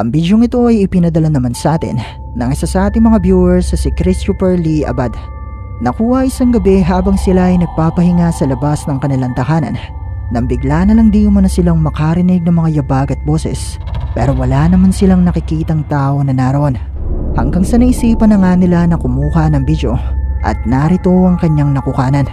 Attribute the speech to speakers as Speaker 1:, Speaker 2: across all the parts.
Speaker 1: Ang bidyong ito ay ipinadala naman sa atin ng isa sa ating mga viewers sa si Christopher Lee Abad. Nakuha isang gabi habang sila ay nagpapahinga sa labas ng kanilang tahanan nang bigla na lang di umano silang makarinig ng mga yabag at boses, pero wala naman silang nakikitang tao na naroon. Hanggang sa naisipan na nga nila na kumuha ng video at narito ang kanyang nakukanan.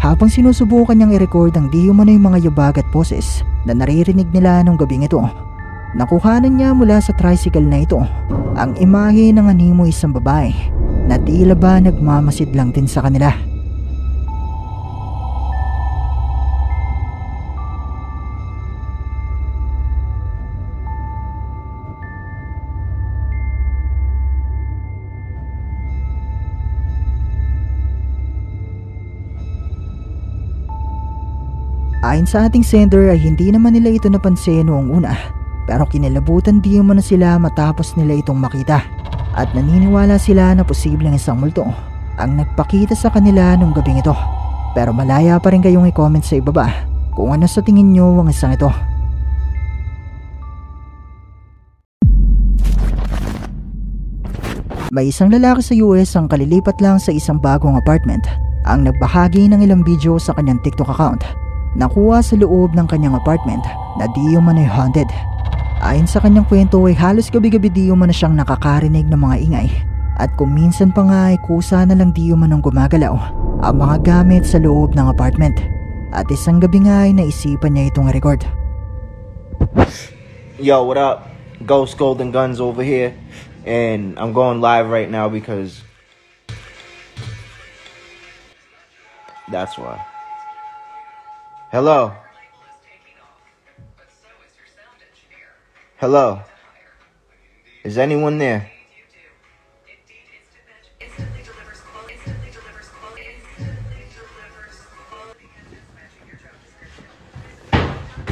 Speaker 1: Habang sinusubukan niyang i-record ang di umano yung mga yabag at boses na naririnig nila nung gabing ito, nakuhanan niya mula sa tricycle na ito ang imahe ng animo isang babae na tila ba nagmamasid lang din sa kanila. Ayon sa ating sender ay hindi naman nila ito napansin noong una, pero kinilabutan di umano sila matapos nila itong makita at naniniwala sila na posibleng isang multo ang nagpakita sa kanila nung gabing ito. Pero malaya pa rin kayong i-comment sa ibaba kung ano sa tingin nyo ang isang ito. May isang lalaki sa US ang kalilipat lang sa isang bagong apartment ang nagbahagi ng ilang video sa kanyang TikTok account. Nakuha sa loob ng kanyang apartment na di umano haunted. Ayon sa kanyang kwento ay halos gabi-gabi di umano siyang nakakarinig ng mga ingay at kung minsan pa nga ay kusa na lang di umanong gumagalaw ang mga gamit sa loob ng apartment. At isang gabi nga ay naisipan niya itong record.
Speaker 2: Yo, what up? Ghost Golden Guns over here, and I'm going live right now because that's why. Hello. Hello. Is anyone there?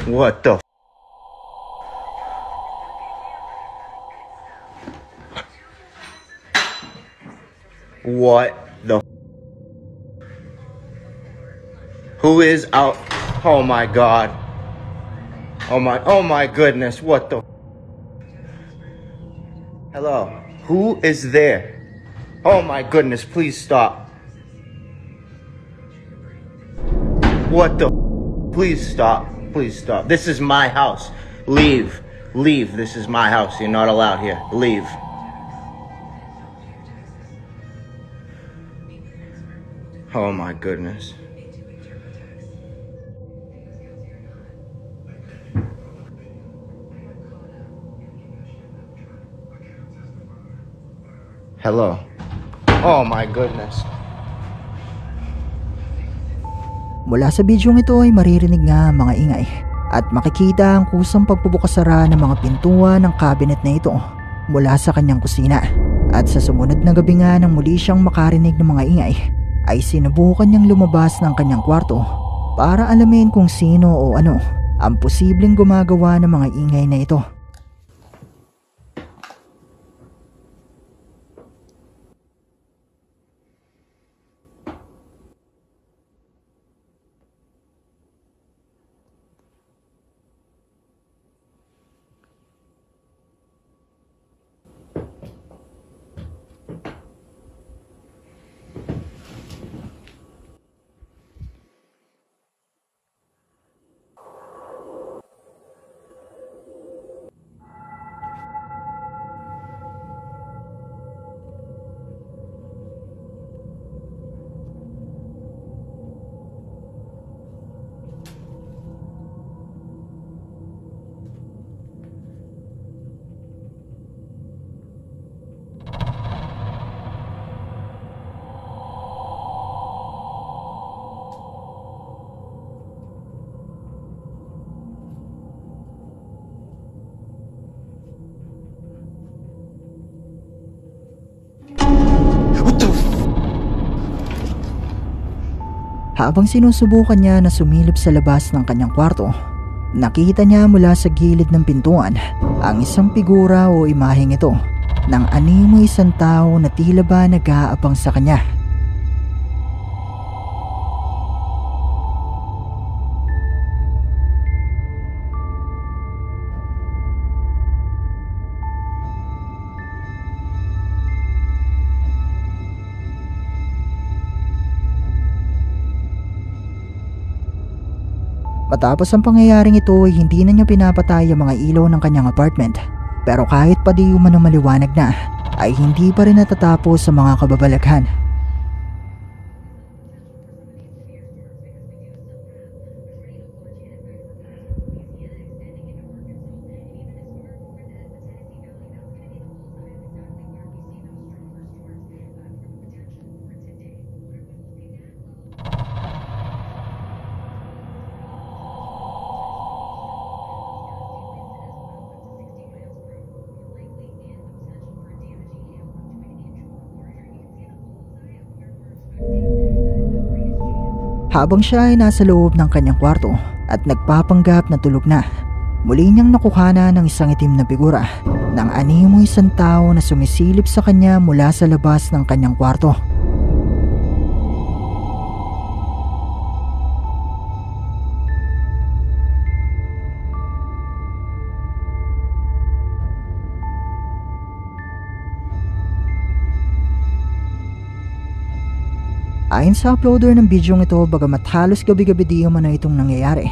Speaker 2: What the? What the? Who is out? Oh my God. Oh my goodness. What the? Hello. Who is there? Oh my goodness. Please stop. What the? Please stop. Please stop. This is my house. Leave. Leave. This is my house. You're not allowed here. Leave. Oh my goodness. Hello. Oh my goodness.
Speaker 1: Mula sa bidyong ito ay maririnig nga ang mga ingay at makikita ang kusang pagpupukasara ng mga pintuan ng cabinet na ito mula sa kanyang kusina. At sa sumunod na gabi nga nang muli siyang makarinig ng mga ingay ay sinubukan niyang lumabas ng kanyang kwarto para alamin kung sino o ano ang posibleng gumagawa ng mga ingay na ito. Habang sinusubukan niya na sumilip sa labas ng kanyang kwarto, nakita niya mula sa gilid ng pintuan ang isang figura o imaheng ito ng animoy isang tao na tila ba nag-aabang sa kanya. Matapos ang pangyayaring ito ay hindi na niya pinapatay ang mga ilaw ng kanyang apartment. Pero kahit pa di umano maliwanag na, ay hindi pa rin natatapos sa mga kababalaghan. Habang siya ay nasa loob ng kanyang kwarto at nagpapanggap na tulog na, muli niyang nakuhana ng isang itim na figura ng animoy isang tao na sumisilip sa kanya mula sa labas ng kanyang kwarto. Ayon sa uploader ng bidyong ito, bagamat halos gabi-gabi di umano itong nangyayari,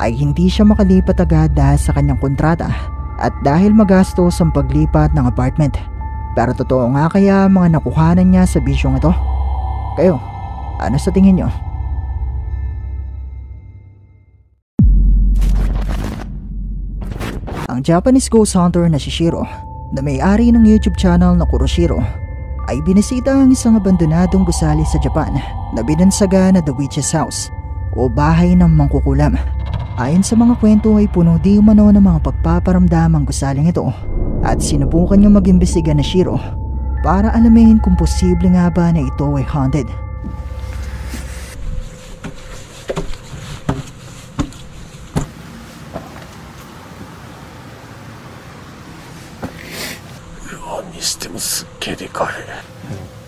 Speaker 1: ay hindi siya makalipat agad dahil sa kanyang kontrata at dahil magastos ang paglipat ng apartment. Pero totoo nga kaya ang mga nakuhanan niya sa bidyong ito? Kayo, ano sa tingin nyo? Ang Japanese ghost hunter na si Shiro, na may-ari ng YouTube channel na Kuroshiro, ay binisita ang isang abandonadong gusali sa Japan na binansaga na The Witch's House o bahay ng mangkukulam. Ayon sa mga kwento ay puno di umano ng mga pagpaparamdam ang gusaling ito at sinubukan niyang mag-imbestiga na Shiro para alamin kung posible nga ba na ito ay haunted.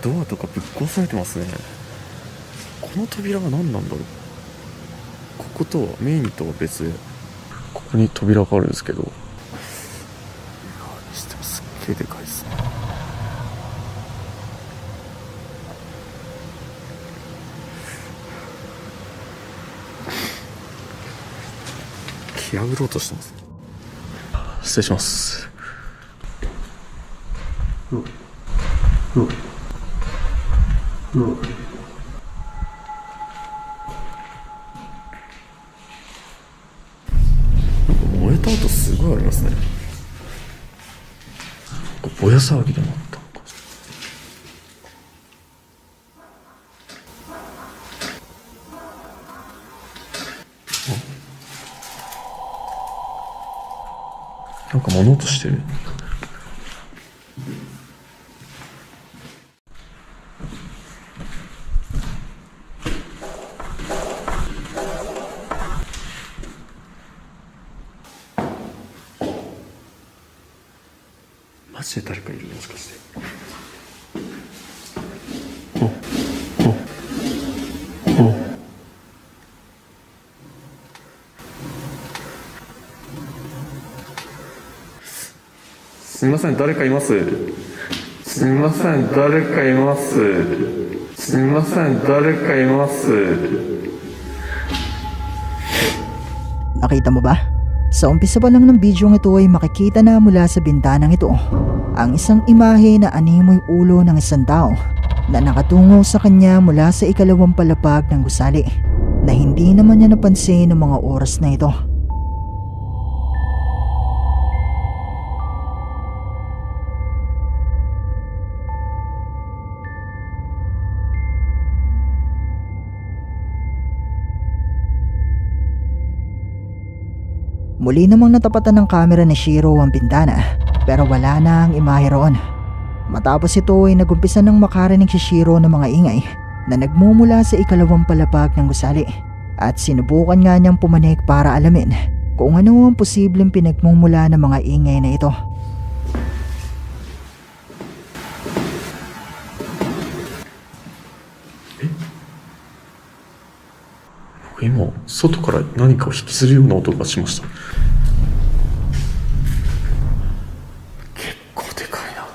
Speaker 3: ドアとかぶっ壊されてますね。この扉が何なんだろう。こことはメインとは別でここに扉があるんですけど、にしてもすっげえでかいですね。気破ろうとしてますね。失礼します。燃えた跡すごいありますね。ぼや騒ぎでもあったのか。なんか物音してる。マジで誰かいる、もしかして。すみません、誰かいます。すみません、誰かいます。すみません、誰かいます。
Speaker 1: Nakita mo ba? Sa umpisa pa lang ng bidyong ito ay makikita na mula sa bintanang ito ang isang imahe na animoy ulo ng isang tao na nakatungo sa kanya mula sa ikalawang palapag ng gusali na hindi naman niya napansin ng mga oras na ito. Muli namang natapatan ng kamera ni Shiro ang bintana pero wala na ang imahe roon. Matapos ito ay nagumpisa ng makarinig si Shiro ng mga ingay na nagmumula sa ikalawang palapag ng gusali at sinubukan nga niyang pumanik para alamin kung ano ang posibleng pinagmumula ng mga ingay na ito.
Speaker 3: 今外から何かを引きずるような音がしました。結構でかいな。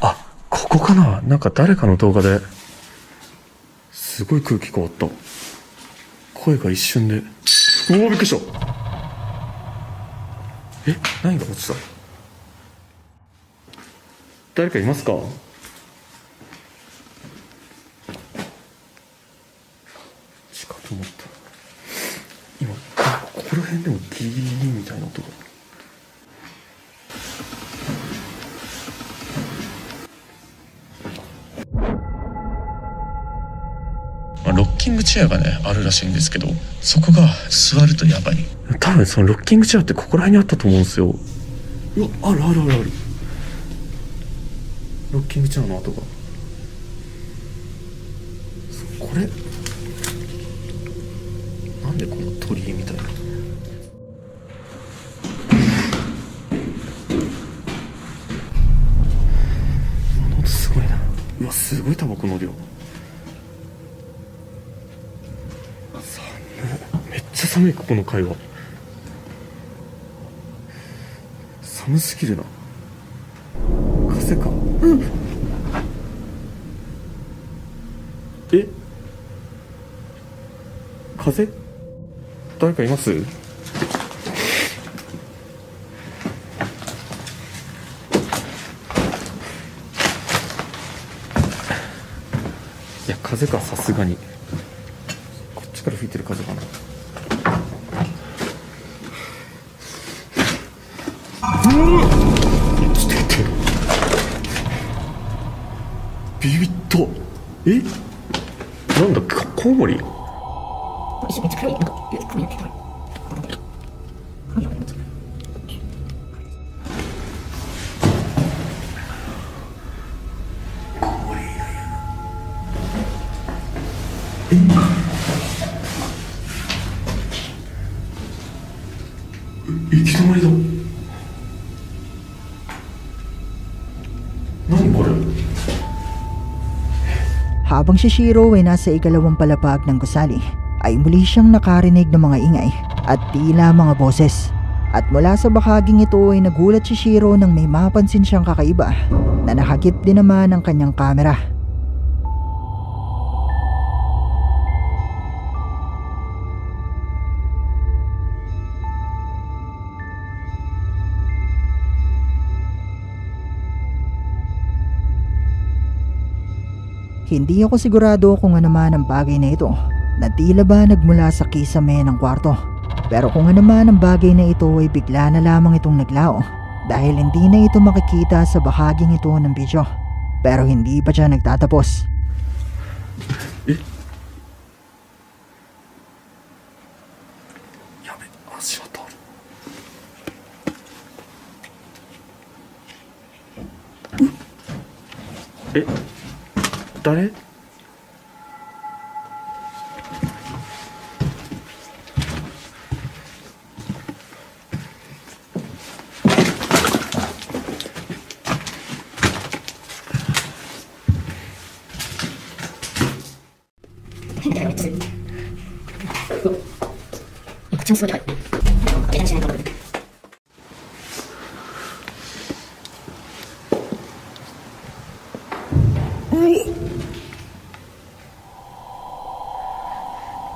Speaker 3: あ、ここかな。なんか誰かの動画ですごい空気変わった。声が一瞬で。うわ、びっくりした。何が落ちた。誰かいますか。思った今ここら辺でもギリギリみたいな音が。ロッキングチェアがねあるらしいんですけど、そこが座るとやばい。多分そのロッキングチェアってここら辺にあったと思うんですよ。うわ、あるあるあるある。ロッキングチェアの跡が。これなんでこの鳥居みたいな。音すごいな。うわ、すごいタバコの量。めっちゃ寒い。ここの階は寒すぎるな。風か。風？誰かいます？いや、風か、さすがに。こっちから吹いてる風かな。ちょっと待って。ビビった。なんだっけ、コウモリ？めっちゃ黒い。なんか黒いね。行き止まりだ。何これ？
Speaker 1: Habang si Shiro ay nasa ikalawang palapag ng gusali, ay muli siyang nakarinig ng mga ingay at tila mga boses. At mula sa bahaging ito ay nagulat si Shiro nang may mapansin siyang kakaiba na nakagip din naman ang kanyang kamera. Hindi ako sigurado kung ano man ang bagay na ito na tila ba nagmula sa kisame ng kwarto. Pero kung ano man ang bagay na ito ay bigla na lamang itong naglao dahil hindi na ito makikita sa bahaging ito ng video. Pero hindi pa siya nagtatapos.
Speaker 3: Yabe, ashiwato aru. Dare?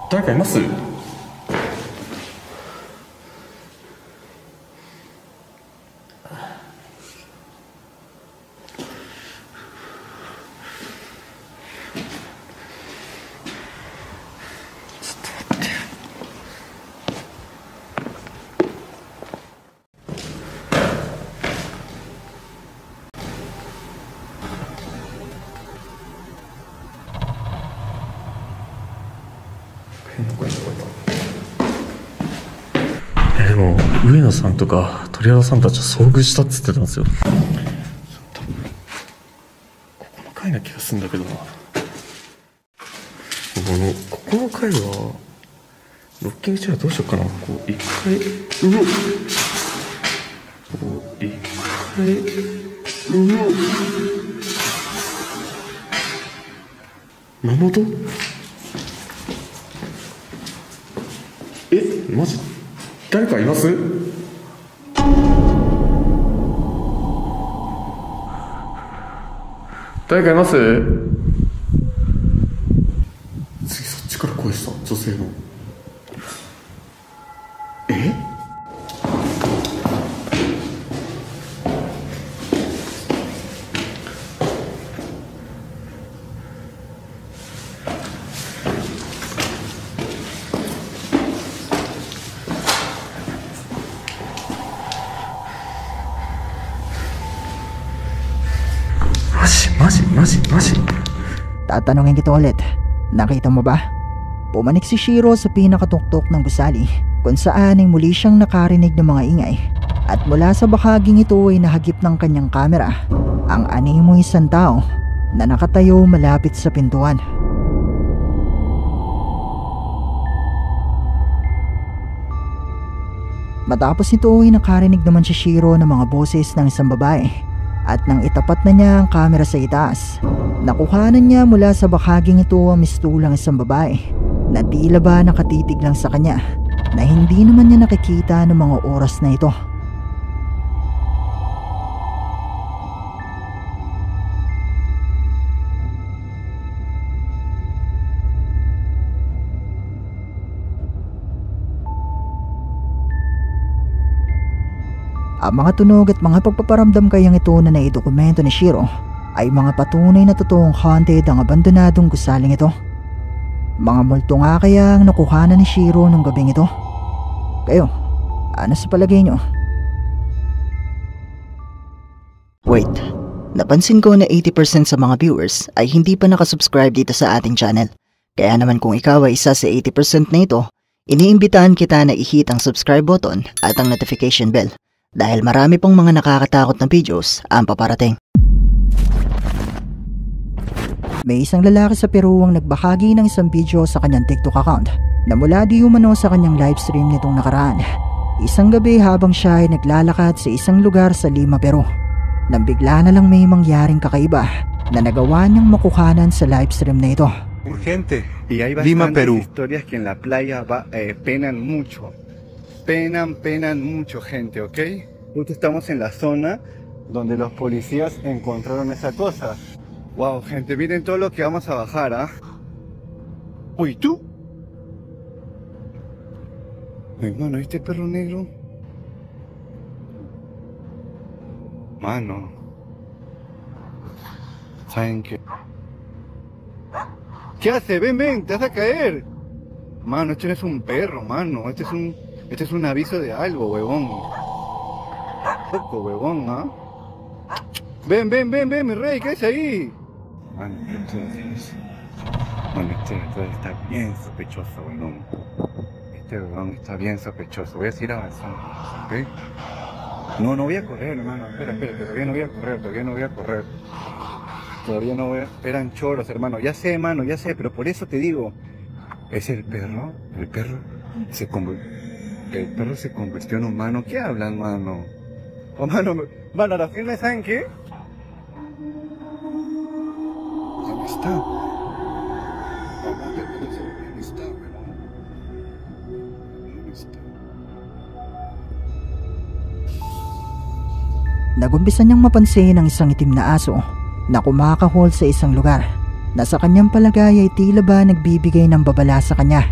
Speaker 3: 誰かいます？でも上野さんとか鳥肌さんたちは遭遇したっつってたんですよ。ここの階すんだけどな。ここの階はロッキングチェアどうしようかな。こう一回何の音？マジ誰かいます？誰かいます？次そっちから声した。女性の。Maji.
Speaker 1: Tatanungin kita ulit, nakita mo ba? Pumanik si Shiro sa pinakatuktok ng gusali kung saan ay muli siyang nakarinig ng mga ingay. At mula sa bahaging ito ay nahagip ng kanyang kamera ang animoy isang tao na nakatayo malapit sa pintuan. Matapos nito ay nakarinig naman si Shiro ng mga boses ng isang babae. At nang itapat na niya ang kamera sa itaas, nakuhanan niya mula sa bahaging ito ang mistulang isang babae na tila ba nakatitig lang sa kanya na hindi naman niya nakikita ng mga oras na ito. Ang mga tunog at mga pagpaparamdam kayang ito na naidokumento ni Shiro ay mga patunay na totoong haunted ang abandonadong gusaling ito. Mga multo nga kaya ang nakuhanan ni Shiro nung gabing ito. Kayo, ano sa palagay nyo? Wait, napansin ko na 80% sa mga viewers ay hindi pa nakasubscribe dito sa ating channel. Kaya naman kung ikaw ay isa sa 80% na ito, iniimbitahan kita na i-hit ang subscribe button at ang notification bell. Dahil marami pong mga nakakatakot na videos ang paparating. May isang lalaki sa Peru ang nagbahagi ng isang video sa kanyang TikTok account na mula di umano sa kanyang livestream nitong nakaraan. Isang gabi habang siya ay naglalakad sa isang lugar sa Lima, Peru, nang bigla na lang may mangyaring kakaiba na nagawa niyang makuhanan sa livestream na ito.
Speaker 4: Urgente. Y hay bastantes historias que en la playa penan mucho. Penan mucho, gente, ¿ok? Justo estamos en la zona donde los policías encontraron esa cosa. Wow, gente, miren todo lo que vamos a bajar, ¿ah? Uy, ¿tú? Hermano, ¿viste el perro negro? Mano. ¿Saben qué? ¿Qué hace? Ven, te vas a caer. Mano, este no es un perro, mano. Este es un aviso de algo, huevón. Poco, huevón, ¿ah? Ven, mi rey, ¿qué es ahí? Mano, este está bien sospechoso, huevón. Este huevón está bien sospechoso. Voy a seguir avanzando, ¿ok? No voy a correr, hermano. Espera, todavía no voy a correr. Todavía no voy a... Eran choros, hermano. Ya sé, hermano, ya sé, pero por eso te digo. Es el perro. El perro se convirtió en humano. ¿Qué hablan, mano? Oh, mano, ¿las firmes saben qué? ¿Dónde está? ¿Dónde está, weón? ¿Dónde está?
Speaker 1: Nagumpisa niyang mapansin ang isang itim na aso na kumakahol sa isang lugar na sa kanyang palagay ay tila ba nagbibigay ng babala sa kanya.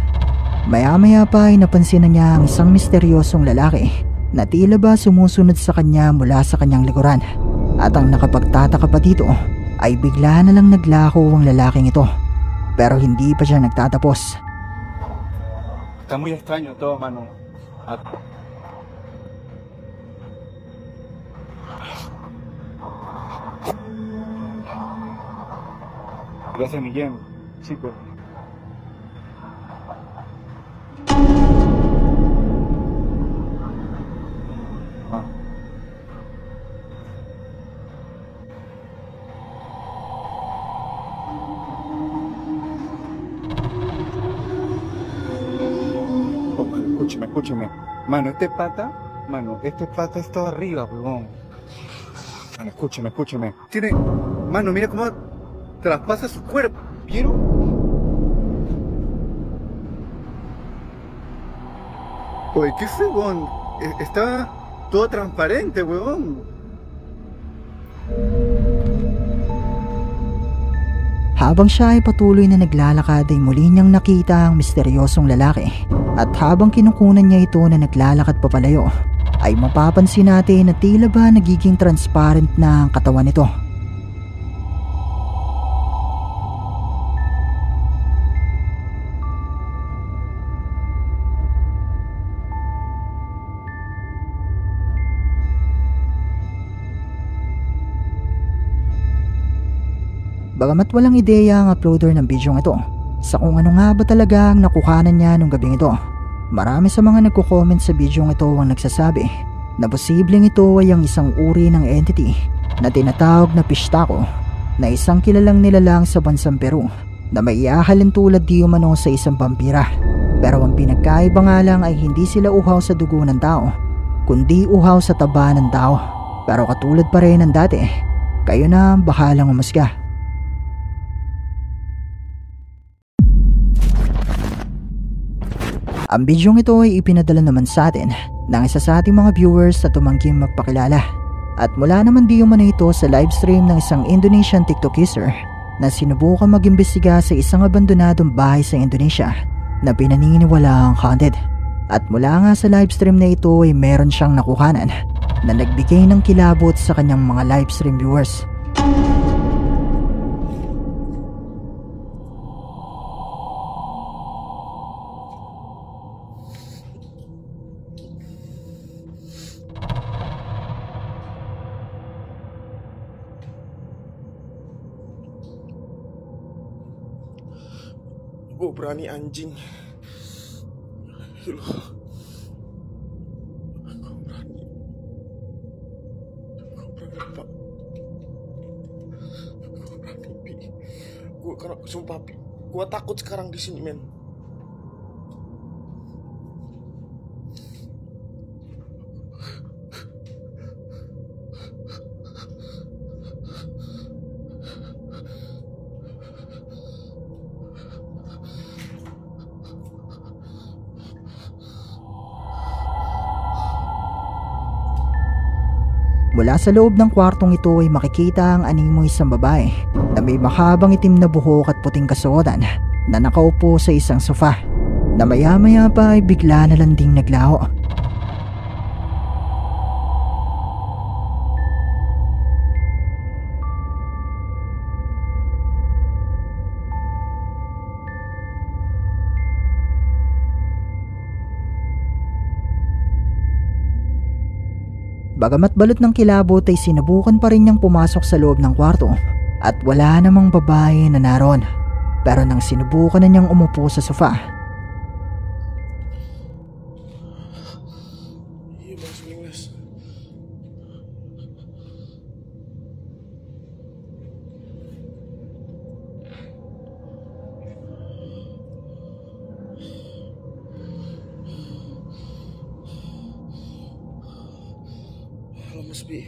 Speaker 1: Maya-maya pa ay napansin na niya ang isang misteryosong lalaki na tila ba sumusunod sa kanya mula sa kanyang likuran. At ang nakapagtataka pa dito ay bigla na lang naglaho ang lalaking ito. Pero hindi pa siya nagtatapos.
Speaker 4: Está muy extraño todo, mano. Gracias, Miguel. Chicos. escúcheme. Mano, este pata está arriba, huevón. Mano, escúcheme. Mano, mira cómo traspasa su cuerpo, ¿vieron? Oye, ¿qué es, huevón? Está todo transparente, huevón.
Speaker 1: Habang siya ay patuloy na naglalakad ay muli niyang nakita ang misteryosong lalaki. At habang kinukunan niya ito na naglalakad papalayo, ay mapapansin natin na tila ba nagiging transparent na ang katawan nito. Bagamat walang ideya ang uploader ng bidyong ito sa kung ano nga ba talaga ang nakuhanan niya nung gabing ito, marami sa mga nagko-comment sa bidyong ito ang nagsasabi na posibleng ito ay ang isang uri ng entity na tinatawag na Pistako, na isang kilalang nilalang sa bansang Peru na may iahalin tulad di umano sa isang vampira. Pero ang pinagkaiba nga lang ay hindi sila uhaw sa dugo ng tao, kundi uhaw sa taba ng tao. Pero katulad pa rin ng dati, kayo na bahalang umusga. Ang bidyong ito ay ipinadala naman sa atin ng isa sa ating mga viewers na tumangking magpakilala. At mula naman di umano ito sa livestream ng isang Indonesian TikTok user na sinubukan mag-imbestiga sa isang abandonadong bahay sa Indonesia na pinaniniwalaang haunted. At mula nga sa livestream na ito ay meron siyang nakuhanan na nagbigay ng kilabot sa kanyang mga livestream viewers.
Speaker 3: Gue berani anjing. Gue berani pak. Gue berani pi. Gue karena sumpah pi. Gue takut sekarang di sini men.
Speaker 1: Mula sa loob ng kwartong ito ay makikita ang animoy isang babae na may mahabang itim na buhok at puting kasuotan na nakaupo sa isang sofa na maya-maya pa ay bigla na lang ding naglaho. Bagamat balot ng kilabot ay sinubukan pa rin niyang pumasok sa loob ng kwarto at wala namang babae na naroon. Pero nang sinubukan na niyang umupo sa sofa,
Speaker 3: Must be.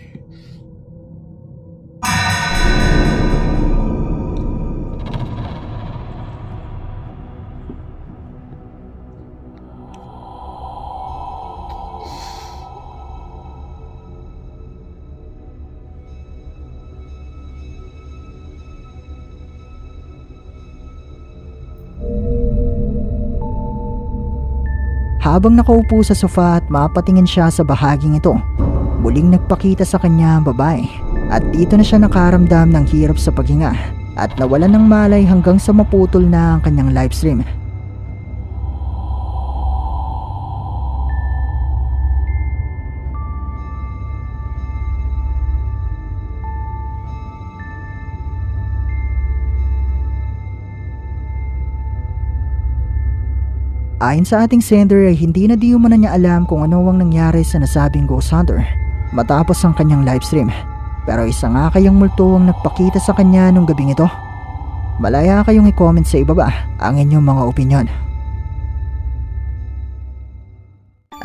Speaker 1: habang nakaupo sa sofa at mapatingin siya sa bahaging ito, muling nagpakita sa kanya ang babae at dito na siya nakaramdam ng hirap sa paghinga at nawalan ng malay hanggang sa maputol na ang kanyang livestream. Ayon sa ating sender ay hindi na di umano niya alam kung ano ang nangyari sa nasabing ghost hunter matapos ang kanyang livestream. Pero isa nga kayang multo ang nagpakita sa kanya nung gabing ito. Malaya kayong i-comment sa ibaba ang inyong mga opinyon.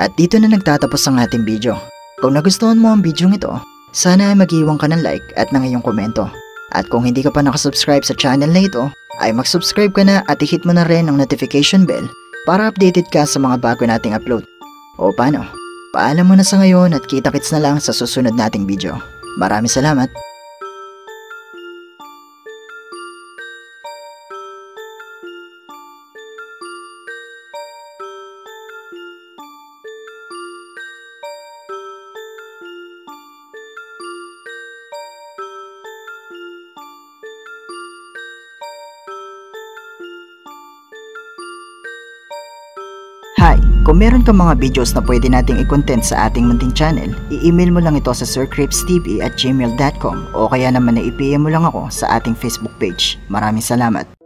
Speaker 1: At dito na nagtatapos ang ating video. Kung nagustuhan mo ang video ito, sana ay mag-iwan ka ng like at ng iyong komento. At kung hindi ka pa nakasubscribe sa channel na ito, ay mag-subscribe ka na at i-hit mo na rin ang notification bell para updated ka sa mga bago nating upload. O paano? Paalam mo na sa ngayon at kita-kits na lang sa susunod nating video. Maraming salamat! Hi! Kung meron kang mga videos na pwede nating i-content sa ating munting channel, i-email mo lang ito sa sircripstv@gmail.com o kaya naman na i-PM mo lang ako sa ating Facebook page. Maraming salamat!